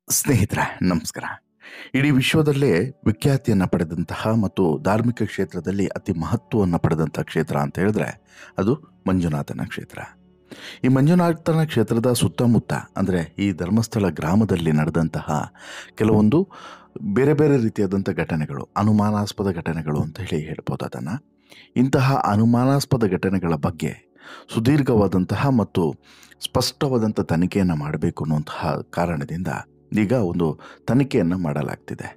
ಸ್ನೇಹಿತರೆ ನಮಸ್ಕಾರ. ಇಡೀ ವಿಶ್ವದಲ್ಲೇ ವಿಖ್ಯಾತಿಯನ್ನು ಪಡೆದಂತಹ ಮತ್ತು ಧಾರ್ಮಿಕ ಕ್ಷೇತ್ರದಲ್ಲಿ ಅತಿ ಮಹತ್ವವನ್ನು ಪಡೆದಂಥ ಕ್ಷೇತ್ರ ಅಂತ ಹೇಳಿದ್ರೆ ಅದು ಮಂಜುನಾಥನ ಕ್ಷೇತ್ರ. ಈ ಮಂಜುನಾಥನ ಕ್ಷೇತ್ರದ ಸುತ್ತಮುತ್ತ ಅಂದರೆ ಈ ಧರ್ಮಸ್ಥಳ ಗ್ರಾಮದಲ್ಲಿ ನಡೆದಂತಹ ಕೆಲವೊಂದು ಬೇರೆ ಬೇರೆ ರೀತಿಯಾದಂಥ ಘಟನೆಗಳು, ಅನುಮಾನಾಸ್ಪದ ಘಟನೆಗಳು ಅಂತ ಹೇಳ್ಬೋದು ಅದನ್ನು. ಇಂತಹ ಅನುಮಾನಾಸ್ಪದ ಘಟನೆಗಳ ಬಗ್ಗೆ ಸುದೀರ್ಘವಾದಂತಹ ಮತ್ತು ಸ್ಪಷ್ಟವಾದಂಥ ತನಿಖೆಯನ್ನು ಮಾಡಬೇಕು ಅನ್ನುವಂತಹ ಕಾರಣದಿಂದ ಈಗ ಒಂದು ತನಿಖೆಯನ್ನು ಮಾಡಲಾಗ್ತಿದೆ.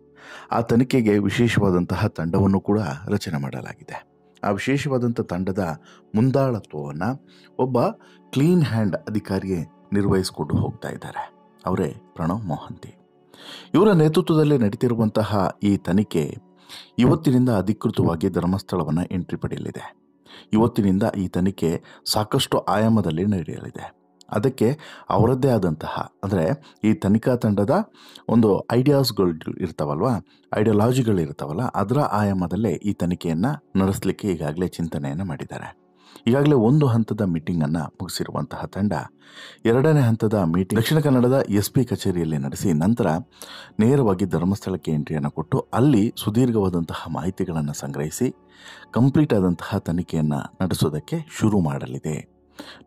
ಆ ತನಿಖೆಗೆ ವಿಶೇಷವಾದಂತಹ ತಂಡವನ್ನು ಕೂಡ ರಚನೆ ಮಾಡಲಾಗಿದೆ. ಆ ವಿಶೇಷವಾದಂಥ ತಂಡದ ಮುಂದಾಳತ್ವವನ್ನು ಒಬ್ಬ ಕ್ಲೀನ್ ಹ್ಯಾಂಡ್ ಅಧಿಕಾರಿಯೇ ನಿರ್ವಹಿಸಿಕೊಂಡು ಹೋಗ್ತಾ ಇದ್ದಾರೆ. ಅವರೇ ಪ್ರಣವ್ ಮೊಹಂತಿ. ಇವರ ನೇತೃತ್ವದಲ್ಲಿ ನಡೀತಿರುವಂತಹ ಈ ತನಿಖೆ ಇವತ್ತಿನಿಂದ ಅಧಿಕೃತವಾಗಿ ಧರ್ಮಸ್ಥಳವನ್ನು ಎಂಟ್ರಿ ಪಡೆಯಲಿದೆ. ಇವತ್ತಿನಿಂದ ಈ ತನಿಖೆ ಸಾಕಷ್ಟು ಆಯಾಮದಲ್ಲಿ ನಡೆಯಲಿದೆ. ಅದಕ್ಕೆ ಅವರದ್ದೇ ಆದಂತಹ ಅಂದರೆ ಈ ತನಿಖಾ ತಂಡದ ಒಂದು ಐಡಿಯಾಸ್ಗಳು ಐಡಿಯಾಲಜಿಗಳಿರ್ತಾವಲ್ಲ, ಅದರ ಆಯಾಮದಲ್ಲೇ ಈ ತನಿಖೆಯನ್ನು ನಡೆಸಲಿಕ್ಕೆ ಈಗಾಗಲೇ ಚಿಂತನೆಯನ್ನು ಮಾಡಿದ್ದಾರೆ. ಈಗಾಗಲೇ ಒಂದು ಹಂತದ ಮೀಟಿಂಗನ್ನು ಮುಗಿಸಿರುವಂತಹ ತಂಡ ಎರಡನೇ ಹಂತದ ಮೀಟಿಂಗ್ ದಕ್ಷಿಣ ಕನ್ನಡದ SP ಕಚೇರಿಯಲ್ಲಿ ನಡೆಸಿ ನಂತರ ನೇರವಾಗಿ ಧರ್ಮಸ್ಥಳಕ್ಕೆ ಎಂಟ್ರಿಯನ್ನು ಕೊಟ್ಟು ಅಲ್ಲಿ ಸುದೀರ್ಘವಾದಂತಹ ಮಾಹಿತಿಗಳನ್ನು ಸಂಗ್ರಹಿಸಿ ಕಂಪ್ಲೀಟ್ ಆದಂತಹ ತನಿಖೆಯನ್ನು ನಡೆಸೋದಕ್ಕೆ ಶುರು ಮಾಡಲಿದೆ.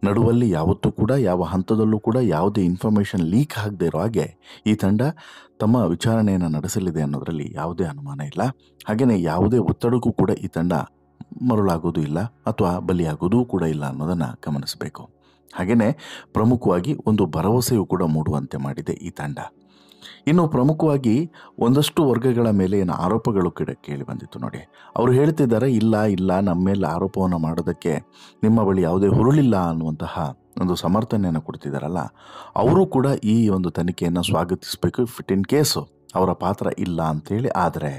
ನಡುವಲ್ಲಿ ಯಾವತ್ತೂ ಕೂಡ ಯಾವ ಹಂತದಲ್ಲೂ ಕೂಡ ಯಾವುದೇ ಇನ್ಫಾರ್ಮೇಷನ್ ಲೀಕ್ ಆಗದೆ ಇರೋ ಹಾಗೆ ಈ ತಂಡ ತಮ್ಮ ವಿಚಾರಣೆಯನ್ನು ನಡೆಸಲಿದೆ ಅನ್ನೋದರಲ್ಲಿ ಯಾವುದೇ ಅನುಮಾನ ಇಲ್ಲ. ಹಾಗೆಯೇ ಯಾವುದೇ ಒತ್ತಡಕ್ಕೂ ಕೂಡ ಈ ತಂಡ ಮರುಳಾಗೋದು ಇಲ್ಲ ಅಥವಾ ಬಲಿಯಾಗೋದೂ ಕೂಡ ಇಲ್ಲ ಅನ್ನೋದನ್ನು ಗಮನಿಸಬೇಕು. ಹಾಗೆಯೇ ಪ್ರಮುಖವಾಗಿ ಒಂದು ಭರವಸೆಯೂ ಕೂಡ ಮೂಡುವಂತೆ ಮಾಡಿದೆ ಈ ತಂಡ. ಇನ್ನು ಪ್ರಮುಖವಾಗಿ ಒಂದಷ್ಟು ವರ್ಗಗಳ ಮೇಲೆ ಏನು ಆರೋಪಗಳು ಕೇಳಿ ಬಂದಿತ್ತು ನೋಡಿ. ಅವರು ಹೇಳ್ತಿದ್ದಾರೆ, ಇಲ್ಲ ನಮ್ಮ ಮೇಲೆ ಆರೋಪವನ್ನು ಮಾಡೋದಕ್ಕೆ ನಿಮ್ಮ ಬಳಿ ಯಾವುದೇ ಹುರುಳಿಲ್ಲ ಅನ್ನುವಂತಹ ಒಂದು ಸಮರ್ಥನೆಯನ್ನು ಕೊಡ್ತಿದ್ದಾರಲ್ಲ, ಅವರು ಕೂಡ ಈ ಒಂದು ತನಿಖೆಯನ್ನು ಸ್ವಾಗತಿಸಬೇಕು. ಫಿಟ್ ಇನ್ ಕೇಸು ಅವರ ಪಾತ್ರ ಇಲ್ಲ ಅಂತೇಳಿ. ಆದರೆ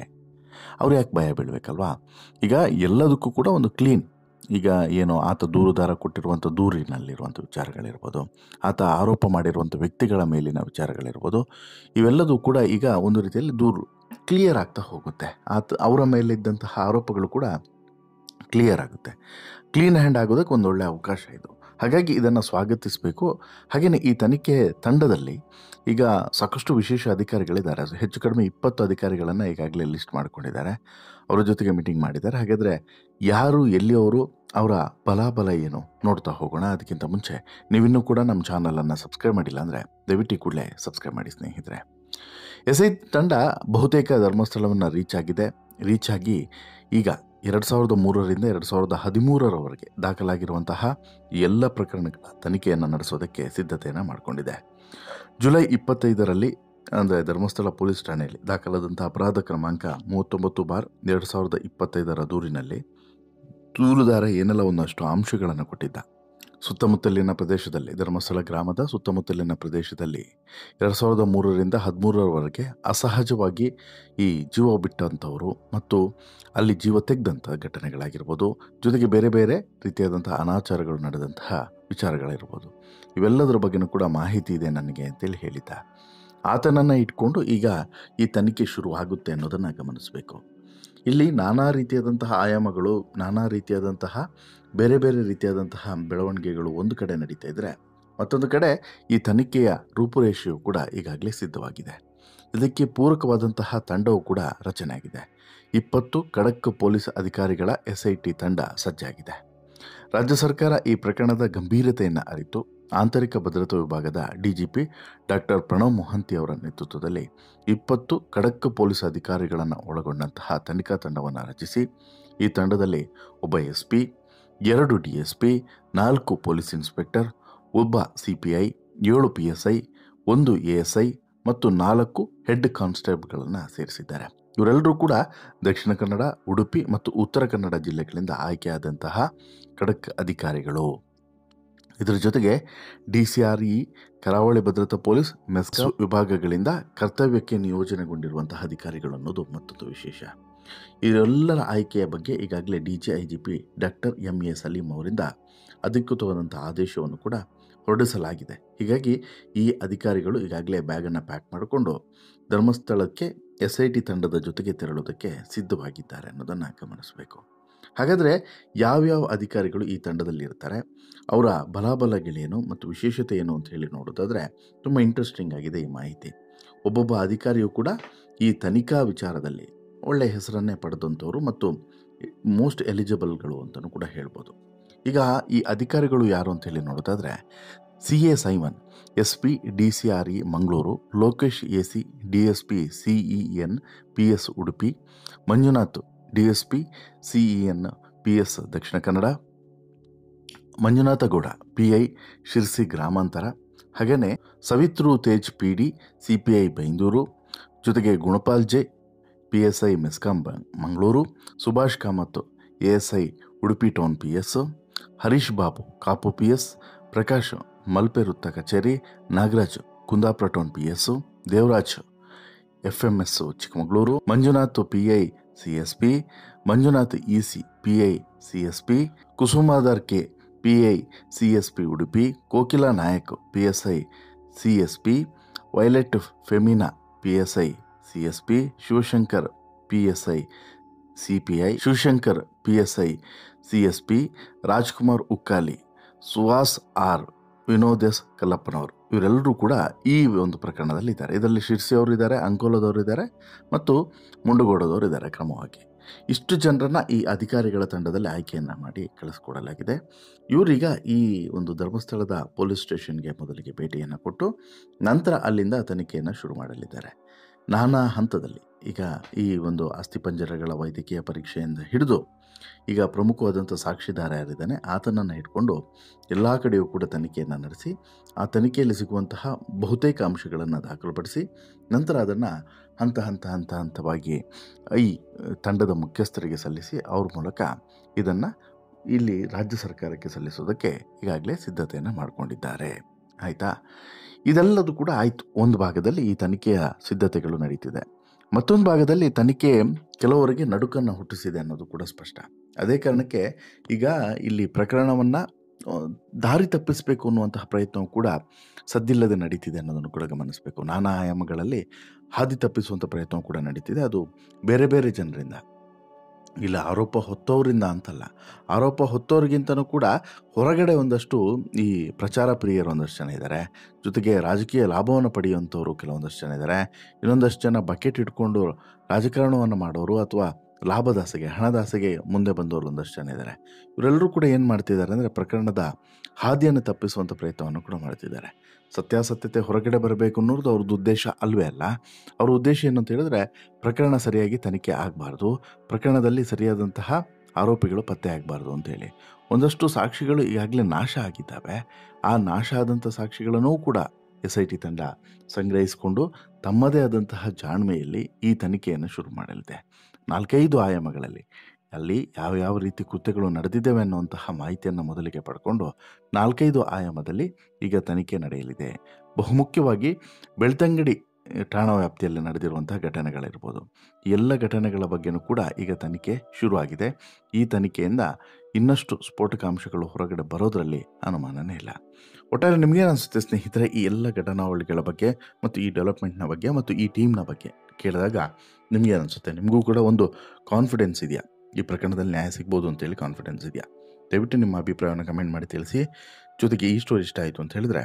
ಅವ್ರು ಯಾಕೆ ಭಯ ಬೀಳಬೇಕಲ್ವಾ? ಈಗ ಎಲ್ಲದಕ್ಕೂ ಕೂಡ ಒಂದು ಕ್ಲೀನ್, ಈಗ ಏನು ಆತ ದೂರುದಾರ ಕೊಟ್ಟಿರುವಂಥ ದೂರಿನಲ್ಲಿರುವಂಥ ವಿಚಾರಗಳಿರ್ಬೋದು, ಆತ ಆರೋಪ ಮಾಡಿರುವಂಥ ವ್ಯಕ್ತಿಗಳ ಮೇಲಿನ ವಿಚಾರಗಳಿರ್ಬೋದು, ಇವೆಲ್ಲದೂ ಕೂಡ ಈಗ ಒಂದು ರೀತಿಯಲ್ಲಿ ದೂರು ಕ್ಲಿಯರ್ ಆಗ್ತಾ ಹೋಗುತ್ತೆ. ಅವರ ಮೇಲಿದ್ದಂತಹ ಆರೋಪಗಳು ಕೂಡ ಕ್ಲಿಯರ್ ಆಗುತ್ತೆ. ಕ್ಲೀನ್ ಹ್ಯಾಂಡ್ ಆಗೋದಕ್ಕೆ ಒಂದು ಒಳ್ಳೆಯ ಅವಕಾಶ ಇದು. ಹಾಗಾಗಿ ಇದನ್ನು ಸ್ವಾಗತಿಸಬೇಕು. ಹಾಗೆಯೇ ಈ ತನಿಖೆ ತಂಡದಲ್ಲಿ ಈಗ ಸಾಕಷ್ಟು ವಿಶೇಷ ಅಧಿಕಾರಿಗಳಿದ್ದಾರೆ. ಹೆಚ್ಚು ಕಡಿಮೆ 20 ಅಧಿಕಾರಿಗಳನ್ನು ಈಗಾಗಲೇ ಲಿಸ್ಟ್ ಮಾಡಿಕೊಂಡಿದ್ದಾರೆ. ಅವರ ಜೊತೆಗೆ ಮೀಟಿಂಗ್ ಮಾಡಿದ್ದಾರೆ. ಹಾಗಾದರೆ ಯಾರು ಎಲ್ಲಿಯವರು, ಅವರ ಬಲಾಬಲ ಏನು ನೋಡ್ತಾ ಹೋಗೋಣ. ಅದಕ್ಕಿಂತ ಮುಂಚೆ ನೀವಿನ್ನೂ ಕೂಡ ನಮ್ಮ ಚಾನಲನ್ನು ಸಬ್ಸ್ಕ್ರೈಬ್ ಮಾಡಿಲ್ಲ ಅಂದರೆ ದಯವಿಟ್ಟು ಕೂಡಲೇ ಸಬ್ಸ್ಕ್ರೈಬ್ ಮಾಡಿ ಸ್ನೇಹಿತರೆ. SI ತಂಡ ಬಹುತೇಕ ಧರ್ಮಸ್ಥಳವನ್ನು ರೀಚ್ ಆಗಿ ಈಗ 2003ರಿಂದ 2013ರವರೆಗೆ ದಾಖಲಾಗಿರುವಂತಹ ಎಲ್ಲ ಪ್ರಕರಣಗಳ ತನಿಖೆಯನ್ನು ನಡೆಸೋದಕ್ಕೆ ಸಿದ್ಧತೆಯನ್ನು ಮಾಡಿಕೊಂಡಿದೆ. ಜುಲೈ 25ರಲ್ಲಿ ಅಂದರೆ ಧರ್ಮಸ್ಥಳ ಪೊಲೀಸ್ ಠಾಣೆಯಲ್ಲಿ ದಾಖಲಾದಂಥ ಅಪರಾಧ ಕ್ರಮಾಂಕ 39/2025 ದೂರಿನಲ್ಲಿ ದೂರುದಾರ ಏನೆಲ್ಲ ಒಂದಷ್ಟು ಅಂಶಗಳನ್ನು ಕೊಟ್ಟಿದ್ದ. ಸುತ್ತಮುತ್ತಲಿನ ಪ್ರದೇಶದಲ್ಲಿ, ಧರ್ಮಸ್ಥಳ ಗ್ರಾಮದ ಸುತ್ತಮುತ್ತಲಿನ ಪ್ರದೇಶದಲ್ಲಿ 2003ರಿಂದ 2013ರವರೆಗೆ ಅಸಹಜವಾಗಿ ಈ ಜೀವ ಬಿಟ್ಟಂಥವರು ಮತ್ತು ಅಲ್ಲಿ ಜೀವ ತೆಗೆದಂಥ ಘಟನೆಗಳಾಗಿರ್ಬೋದು, ಜೊತೆಗೆ ಬೇರೆ ಬೇರೆ ರೀತಿಯಾದಂಥ ಅನಾಚಾರಗಳು ನಡೆದಂತಹ ವಿಚಾರಗಳಿರ್ಬೋದು, ಇವೆಲ್ಲದರ ಬಗ್ಗೆನೂ ಕೂಡ ಮಾಹಿತಿ ಇದೆ ನನಗೆ ಅಂತೇಳಿ ಹೇಳಿದ್ದ. ಆತನನ್ನು ಇಟ್ಕೊಂಡು ಈಗ ಈ ತನಿಖೆ ಶುರು ಆಗುತ್ತೆ ಅನ್ನೋದನ್ನು ಗಮನಿಸಬೇಕು. ಇಲ್ಲಿ ನಾನಾ ರೀತಿಯಾದಂತಹ ಆಯಾಮಗಳು, ನಾನಾ ರೀತಿಯಾದಂತಹ ಬೇರೆ ಬೇರೆ ರೀತಿಯಾದಂತಹ ಬೆಳವಣಿಗೆಗಳು ಒಂದು ಕಡೆ ನಡೀತಾ ಇದ್ದರೆ, ಮತ್ತೊಂದು ಕಡೆ ಈ ತನಿಖೆಯ ರೂಪುರೇಷೆಯು ಕೂಡ ಈಗಾಗಲೇ ಸಿದ್ಧವಾಗಿದೆ. ಇದಕ್ಕೆ ಪೂರಕವಾದಂತಹ ತಂಡವು ಕೂಡ ರಚನೆ ಆಗಿದೆ. 20 ಖಡಕ್ ಪೊಲೀಸ್ ಅಧಿಕಾರಿಗಳ SIT ತಂಡ ಸಜ್ಜಾಗಿದೆ. ರಾಜ್ಯ ಸರ್ಕಾರ ಈ ಪ್ರಕರಣದ ಗಂಭೀರತೆಯನ್ನು ಅರಿತು ಆಂತರಿಕ ಭದ್ರತಾ ವಿಭಾಗದ DGP ಡಾಕ್ಟರ್ ಪ್ರಣವ್ ಮೊಹಂತಿ ಅವರ ನೇತೃತ್ವದಲ್ಲಿ 20 ಖಡಕ್ ಪೊಲೀಸ್ ಅಧಿಕಾರಿಗಳನ್ನು ಒಳಗೊಂಡಂತಹ ತನಿಖಾ ತಂಡವನ್ನು ರಚಿಸಿ ಈ ತಂಡದಲ್ಲಿ ಒಬ್ಬ SP, 2 DSP, 4 ಪೊಲೀಸ್ ಇನ್ಸ್ಪೆಕ್ಟರ್, ಒಬ್ಬ CPI, 7 PSI, 1 ASI ಮತ್ತು 4 ಹೆಡ್ ಕಾನ್ಸ್ಟೇಬಲ್ಗಳನ್ನು ಸೇರಿಸಿದ್ದಾರೆ. ಇವರೆಲ್ಲರೂ ಕೂಡ ದಕ್ಷಿಣ ಕನ್ನಡ, ಉಡುಪಿ ಮತ್ತು ಉತ್ತರ ಕನ್ನಡ ಜಿಲ್ಲೆಗಳಿಂದ ಆಯ್ಕೆಯಾದಂತಹ ಖಡಕ್ ಅಧಿಕಾರಿಗಳು. ಇದರ ಜೊತೆಗೆ DCRE, ಕರಾವಳಿ ಭದ್ರತಾ ಪೊಲೀಸ್, ಮೆಸ್ಕಾಂ ವಿಭಾಗಗಳಿಂದ ಕರ್ತವ್ಯಕ್ಕೆ ನಿಯೋಜನೆಗೊಂಡಿರುವಂತಹ ಅಧಿಕಾರಿಗಳು ಅನ್ನೋದು ಮತ್ತೊಂದು ವಿಶೇಷ. ಇವರೆಲ್ಲರ ಆಯ್ಕೆಯ ಬಗ್ಗೆ ಈಗಾಗಲೇ DGIGP ಡಾಕ್ಟರ್ MA ಸಲೀಂ ಅವರಿಂದ ಅಧಿಕೃತವಾದಂಥ ಆದೇಶವನ್ನು ಕೂಡ ಹೊರಡಿಸಲಾಗಿದೆ. ಹೀಗಾಗಿ ಈ ಅಧಿಕಾರಿಗಳು ಈಗಾಗಲೇ ಬ್ಯಾಗನ್ನು ಪ್ಯಾಕ್ ಮಾಡಿಕೊಂಡು ಧರ್ಮಸ್ಥಳಕ್ಕೆ SIT ತಂಡದ ಜೊತೆಗೆ ತೆರಳೋದಕ್ಕೆ ಸಿದ್ಧವಾಗಿದ್ದಾರೆ ಅನ್ನೋದನ್ನು ಗಮನಿಸಬೇಕು. ಹಾಗಾದರೆ ಯಾವ್ಯಾವ ಅಧಿಕಾರಿಗಳು ಈ ತಂಡದಲ್ಲಿ ಇರ್ತಾರೆ, ಅವರ ಬಲಾಬಲಗಳೇನು ಮತ್ತು ವಿಶೇಷತೆ ಏನು ಅಂತ ಹೇಳಿ ನೋಡೋದಾದರೆ ತುಂಬ ಇಂಟ್ರೆಸ್ಟಿಂಗ್ ಆಗಿದೆ ಈ ಮಾಹಿತಿ. ಒಬ್ಬೊಬ್ಬ ಅಧಿಕಾರಿಯು ಕೂಡ ಈ ತನಿಖಾ ವಿಚಾರದಲ್ಲಿ ಒಳ್ಳೆಯ ಹೆಸರನ್ನೇ ಪಡೆದಂಥವ್ರು ಮತ್ತು ಮೋಸ್ಟ್ ಎಲಿಜಿಬಲ್ಗಳು ಅಂತಲೂ ಕೂಡ ಹೇಳ್ಬೋದು. ಈಗ ಈ ಅಧಿಕಾರಿಗಳು ಯಾರು ಅಂತೇಳಿ ನೋಡೋದಾದರೆ CA Simon SP DCRE Mangaluru, Lokesh AC DSP CEN PS Udupi, Manjunath DSP CEN PS Dakshina Kannada, Manjunatha Gowda PI Sirsi ಗ್ರಾಮಾಂತರ, ಹಾಗೆಯೇ ಸವಿತ್ರು ತೇಜ್ PD CPI ಬೈಂದೂರು, ಜೊತೆಗೆ Gunapal J PSI MESCOM Mangaluru, Subhash Kamath ASI Udupi town PS, Harish Babu Kapu PS, Prakash Malpe ವೃತ್ತ ಕಚೇರಿ, Nagaraj Kundapura town PS, Devaraj FMS Chikkamagaluru, Manjunath PI CSP, Manjunath EC PI CSP, Kusumadhar K PI CSP Udupi, Kokila Nayak PSI CSP, Violet Femina PSI CSP, Shivashankar PSI CPI, Shivashankar PSI CSP, Rajkumar Ukkali, Suhas R, Vinod S ಕಲ್ಲಪ್ಪನವರು, ಇವರೆಲ್ಲರೂ ಕೂಡ ಈ ಒಂದು ಪ್ರಕರಣದಲ್ಲಿ ಇದ್ದಾರೆ. ಇದರಲ್ಲಿ ಶಿರ್ಸಿ ಅವರು ಇದ್ದಾರೆ, ಅಂಕೋಲದವರು ಇದ್ದಾರೆ ಮತ್ತು ಮುಂಡಗೋಡದವರು ಇದ್ದಾರೆ. ಕ್ರಮವಾಗಿ ಇಷ್ಟು ಜನರನ್ನು ಈ ಅಧಿಕಾರಿಗಳ ತಂಡದಲ್ಲಿ ಆಯ್ಕೆಯನ್ನು ಮಾಡಿ ಕಳಿಸ್ಕೊಡಲಾಗಿದೆ. ಇವರೀಗ ಈ ಒಂದು ಧರ್ಮಸ್ಥಳದ ಪೊಲೀಸ್ ಸ್ಟೇಷನ್ಗೆ ಮೊದಲಿಗೆ ಭೇಟಿಯನ್ನು ಕೊಟ್ಟು ನಂತರ ಅಲ್ಲಿಂದ ತನಿಖೆಯನ್ನು ಶುರು ಮಾಡಲಿದ್ದಾರೆ. ನಾನಾ ಹಂತದಲ್ಲಿ ಈಗ ಈ ಒಂದು ಅಸ್ಥಿಪಂಜರಗಳ ವೈದ್ಯಕೀಯ ಪರೀಕ್ಷೆಯಿಂದ ಹಿಡಿದು ಈಗ ಪ್ರಮುಖವಾದಂಥ ಸಾಕ್ಷಿದಾರ ಯಾರಿದ್ದಾನೆ ಆತನನ್ನು ಇಟ್ಕೊಂಡು ಎಲ್ಲ ಕಡೆಯೂ ಕೂಡ ತನಿಖೆಯನ್ನು ನಡೆಸಿ ಆ ತನಿಖೆಯಲ್ಲಿ ಸಿಗುವಂತಹ ಬಹುತೇಕ ಅಂಶಗಳನ್ನು ದಾಖಲುಪಡಿಸಿ ನಂತರ ಅದನ್ನು ಹಂತವಾಗಿ ಈ ತಂಡದ ಮುಖ್ಯಸ್ಥರಿಗೆ ಸಲ್ಲಿಸಿ ಅವ್ರ ಮೂಲಕ ಇದನ್ನು ಇಲ್ಲಿ ರಾಜ್ಯ ಸರ್ಕಾರಕ್ಕೆ ಸಲ್ಲಿಸೋದಕ್ಕೆ ಈಗಾಗಲೇ ಸಿದ್ಧತೆಯನ್ನು ಮಾಡಿಕೊಂಡಿದ್ದಾರೆ. ಆಯಿತಾ? ಇದೆಲ್ಲದೂ ಕೂಡ ಆಯಿತು. ಒಂದು ಭಾಗದಲ್ಲಿ ಈ ತನಿಖೆಯ ಸಿದ್ಧತೆಗಳು ನಡೀತಿದೆ. ಮತ್ತೊಂದು ಭಾಗದಲ್ಲಿ ತನಿಖೆ ಕೆಲವರಿಗೆ ನಡುಕನ್ನು ಹುಟ್ಟಿಸಿದೆ ಅನ್ನೋದು ಕೂಡ ಸ್ಪಷ್ಟ. ಅದೇ ಕಾರಣಕ್ಕೆ ಈಗ ಇಲ್ಲಿ ಪ್ರಕರಣವನ್ನು ದಾರಿ ತಪ್ಪಿಸಬೇಕು ಅನ್ನುವಂತಹ ಪ್ರಯತ್ನವೂ ಕೂಡ ಸದ್ದಿಲ್ಲದೆ ನಡೀತಿದೆ ಅನ್ನೋದನ್ನು ಕೂಡ ಗಮನಿಸಬೇಕು. ನಾನಾ ಆಯಾಮಗಳಲ್ಲಿ ಹಾದಿ ತಪ್ಪಿಸುವಂಥ ಪ್ರಯತ್ನವೂ ಕೂಡ ನಡೀತಿದೆ. ಅದು ಬೇರೆ ಬೇರೆ ಜನರಿಂದ, ಇಲ್ಲ ಆರೋಪ ಹೊತ್ತವರಿಂದ ಅಂತಲ್ಲ, ಆರೋಪ ಹೊತ್ತವ್ರಿಗಿಂತನೂ ಕೂಡ ಹೊರಗಡೆ ಒಂದಷ್ಟು ಈ ಪ್ರಚಾರ ಪ್ರಿಯರು ಒಂದಷ್ಟು ಜನ ಇದ್ದಾರೆ, ಜೊತೆಗೆ ರಾಜಕೀಯ ಲಾಭವನ್ನು ಪಡೆಯುವಂಥವ್ರು ಕೆಲವೊಂದಷ್ಟು ಜನ ಇದ್ದಾರೆ, ಇನ್ನೊಂದಷ್ಟು ಜನ ಬಕೆಟ್ ಇಟ್ಕೊಂಡು ರಾಜಕಾರಣವನ್ನು ಮಾಡೋರು ಅಥವಾ ಲಾಭದಾಸೆಗೆ ಹಣದಾಸೆಗೆ ಮುಂದೆ ಬಂದವರು ಒಂದಷ್ಟು ಜನ ಇದ್ದಾರೆ. ಇವರೆಲ್ಲರೂ ಕೂಡ ಏನು ಮಾಡ್ತಿದ್ದಾರೆ ಅಂದರೆ ಪ್ರಕರಣದ ಹಾದಿಯನ್ನು ತಪ್ಪಿಸುವಂಥ ಪ್ರಯತ್ನವನ್ನು ಕೂಡ ಮಾಡ್ತಿದ್ದಾರೆ. ಸತ್ಯಾಸತ್ಯತೆ ಹೊರಗಡೆ ಬರಬೇಕು ಅನ್ನೋದು ಅವ್ರದ್ದು ಉದ್ದೇಶ ಅಲ್ವೇ ಅಲ್ಲ. ಅವ್ರ ಉದ್ದೇಶ ಏನು ಅಂತ ಹೇಳಿದ್ರೆ ಪ್ರಕರಣ ಸರಿಯಾಗಿ ತನಿಖೆ ಆಗಬಾರ್ದು, ಪ್ರಕರಣದಲ್ಲಿ ಸರಿಯಾದಂತಹ ಆರೋಪಿಗಳು ಪತ್ತೆ ಆಗಬಾರ್ದು ಅಂತೇಳಿ. ಒಂದಷ್ಟು ಸಾಕ್ಷಿಗಳು ಈಗಾಗಲೇ ನಾಶ ಆಗಿದ್ದಾವೆ. ಆ ನಾಶ ಆದಂಥ ಸಾಕ್ಷಿಗಳನ್ನೂ ಕೂಡ SIT ತಂಡ ಸಂಗ್ರಹಿಸಿಕೊಂಡು ತಮ್ಮದೇ ಆದಂತಹ ಜಾಣ್ಮೆಯಲ್ಲಿ ಈ ತನಿಖೆಯನ್ನು ಶುರು ಮಾಡಲಿದೆ. 4-5 ಆಯಾಮಗಳಲ್ಲಿ ಅಲ್ಲಿ ಯಾವ ರೀತಿ ಕೃತ್ಯಗಳು ನಡೆದಿದ್ದೇವೆ ಅನ್ನುವಂತಹ ಮಾಹಿತಿಯನ್ನು ಮೊದಲಿಗೆ ಪಡ್ಕೊಂಡು 4-5 ಆಯಾಮದಲ್ಲಿ ಈಗ ತನಿಖೆ ನಡೆಯಲಿದೆ. ಬಹುಮುಖ್ಯವಾಗಿ ಬೆಳ್ತಂಗಡಿ ಠಾಣಾ ವ್ಯಾಪ್ತಿಯಲ್ಲಿ ನಡೆದಿರುವಂತಹ ಘಟನೆಗಳಿರ್ಬೋದು, ಎಲ್ಲ ಘಟನೆಗಳ ಬಗ್ಗೆನೂ ಕೂಡ ಈಗ ತನಿಖೆ ಶುರುವಾಗಿದೆ. ಈ ತನಿಖೆಯಿಂದ ಇನ್ನಷ್ಟು ಸ್ಫೋಟಕಾಂಶಗಳು ಹೊರಗಡೆ ಬರೋದರಲ್ಲಿ ಅನುಮಾನನೇ ಇಲ್ಲ. ಒಟ್ಟಾರೆ ನಿಮಗೇನು ಅನಿಸುತ್ತೆ ಸ್ನೇಹಿತರೆ, ಈ ಎಲ್ಲ ಘಟನಾವಳಿಗಳ ಬಗ್ಗೆ ಮತ್ತು ಈ ಡೆವಲಪ್ಮೆಂಟ್ನ ಬಗ್ಗೆ ಮತ್ತು ಈ ಟೀಮ್ನ ಬಗ್ಗೆ ಕೇಳಿದಾಗ ನಿಮಗೇನು ಅನಿಸುತ್ತೆ? ನಿಮಗೂ ಕೂಡ ಒಂದು ಕಾನ್ಫಿಡೆನ್ಸ್ ಇದೆಯಾ ಈ ಪ್ರಕರಣದಲ್ಲಿ ನ್ಯಾಯ ಸಿಗ್ಬೋದು ಅಂತೇಳಿ? ಕಾನ್ಫಿಡೆನ್ಸ್ ಇದೆಯಾ? ದಯವಿಟ್ಟು ನಿಮ್ಮ ಅಭಿಪ್ರಾಯವನ್ನು ಕಮೆಂಟ್ ಮಾಡಿ ತಿಳಿಸಿ. ಜೊತೆಗೆ ಈ ಸ್ಟೋರಿ ಇಷ್ಟ ಆಯಿತು ಅಂತ ಹೇಳಿದ್ರೆ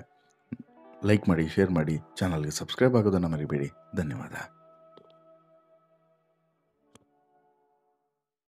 ಲೈಕ್ ಮಾಡಿ, ಶೇರ್ ಮಾಡಿ, ಚಾನಲ್ಗೆ ಸಬ್ಸ್ಕ್ರೈಬ್ ಆಗೋದನ್ನು ಮರಿಬೇಡಿ. ಧನ್ಯವಾದ.